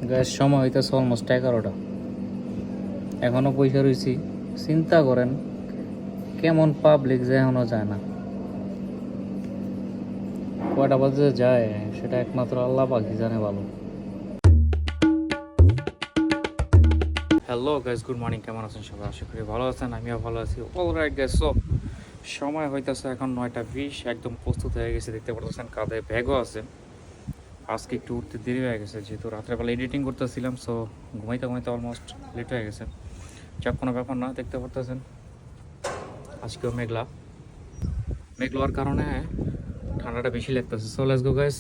Gas সময় হইতেছে almost 11টা, এখনও পয়সা রয়েছি। চিন্তা করেন কেমন পাবলিক যে এখনও যায় না। কয়টা বাজে যায় সেটা একমাত্র আল্লাহ পাখি জানে ভালো। Hello guys, good morning. কেমন আছেন সবাই? আশা করি ভালো আছেন, আমিও ভালো আছি। অলরাইট গাইস, সো সময় হইতেছে এখন 9টা 20। একদম প্রস্তুত হয়ে গেছে, দেখতে পাচ্ছেন কাঁধে ব্যাগও আছে। আজকে একটু উঠতে দেরি হয়ে গেছে, যেহেতু রাত্রেবেলা এডিটিং করতেছিলাম। সো ঘুমাইতে ঘুমাইতে অলমোস্ট লেট হয়ে গেছে। যাক, কোনো ব্যাপার না। দেখতে পারতেছেন আজকেও মেঘলা মেঘলার কারণে ঠান্ডাটা বেশি লাগতেছে। সো লেটস গো গাইস,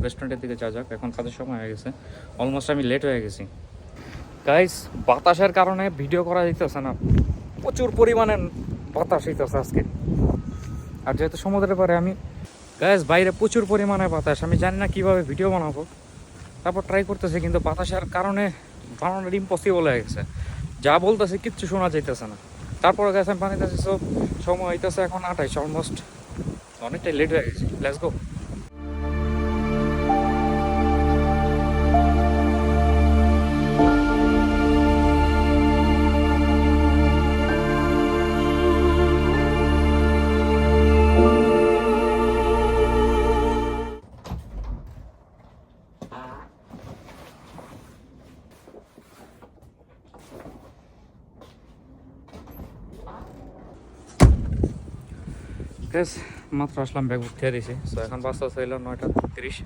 রেস্টুরেন্টের দিকে যাক। এখন কাজের সময় হয়ে গেছে, অলমোস্ট আমি লেট হয়ে গেছি গাইস। বাতাসের কারণে ভিডিও করা যেতেছে না, প্রচুর পরিমাণে বাতাস হইতেছে আজকে। আর যেহেতু সমুদ্রের পরে আমি গাইস, বাইরে প্রচুর পরিমাণে বাতাস, আমি জানি না কীভাবে ভিডিও বানাবো। তারপর ট্রাই করতেছি, কিন্তু বাতাসের কারণে বানানোটা ইম্পসিবল হয়ে গেছে। যা বলতেছে কিচ্ছু শোনা যাইতেছে না। তারপরে গেছে আমি পানিতে। সো সময় হইতেছে এখন 28, অলমোস্ট অনেকটাই লেট হয়ে গেছে। Let's go. বেশ, মাত্র আসলাম, ব্যাগ উঠে দিয়েছি। সো এখন বাসটা ছিল 9টা 30।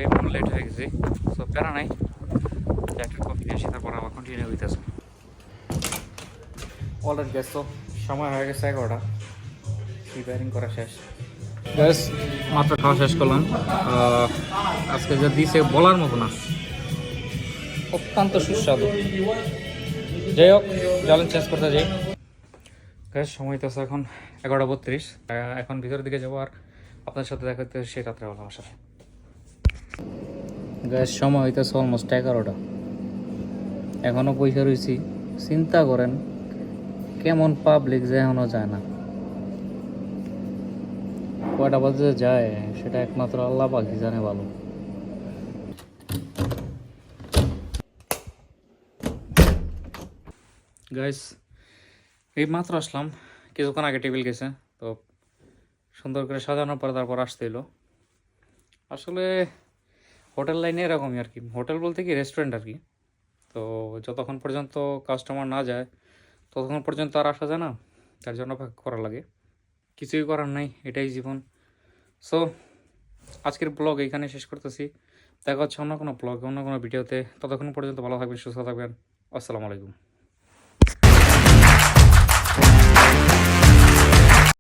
এমন লেট হয়ে গেছি। সো প্যারা নাই, একটা কফি আসি, তারপর আবার কন্টিনিউ হইতেছে। অলরেডি গ্যাস, তো সময় হয়ে গেছে 11টা। প্রিপেয়ারিং করা শেষ গ্যাস, মাত্র খাওয়া শেষ করলাম। আজকে যা দিয়েছে বলার মতো না, অত্যন্ত সুস্বাদু। যাই হোক, চ্যালেঞ্জ চেঞ্জ করতে যাই গ্যাস। সময় তো এখন 11টা 32। এখন ভিতরের দিকে যাবো, আর আপনার সাথে দেখা করতে সেই রাত্রেবেলা আমার সাথে। গ্যাস সময় হইতেছে অলমোস্ট 11টা, এখনও পয়সা রয়েছি। চিন্তা করেন কেমন পাবলিক যে এখনও যায় না। কয়টা বাজে যায় সেটা একমাত্র আল্লাহ পাখি জানে ভালো। গাইস, এই মাত্র আসলাম, কিছুক্ষণ আগে টেবিল গেছে। তো সুন্দর করে সাজানোর পরে তারপর আসতে এলো। আসলে হোটেল লাইনে এরকমই আর কি, হোটেল বলতে কি রেস্টুরেন্ট আর কি। তো যতক্ষণ পর্যন্ত কাস্টমার না যায় ততক্ষণ পর্যন্ত আর আসা যায় না, তার জন্য অপেক্ষা করা লাগে। কিছুই করার নাই, এটাই জীবন। সো আজকের ব্লগ এইখানে শেষ করতেছি। দেখা হচ্ছে অন্য কোনো ব্লগ, অন্য কোনো ভিডিওতে। ততক্ষণ পর্যন্ত ভালো থাকবেন, সুস্থ থাকবেন। আসসালামু আলাইকুম।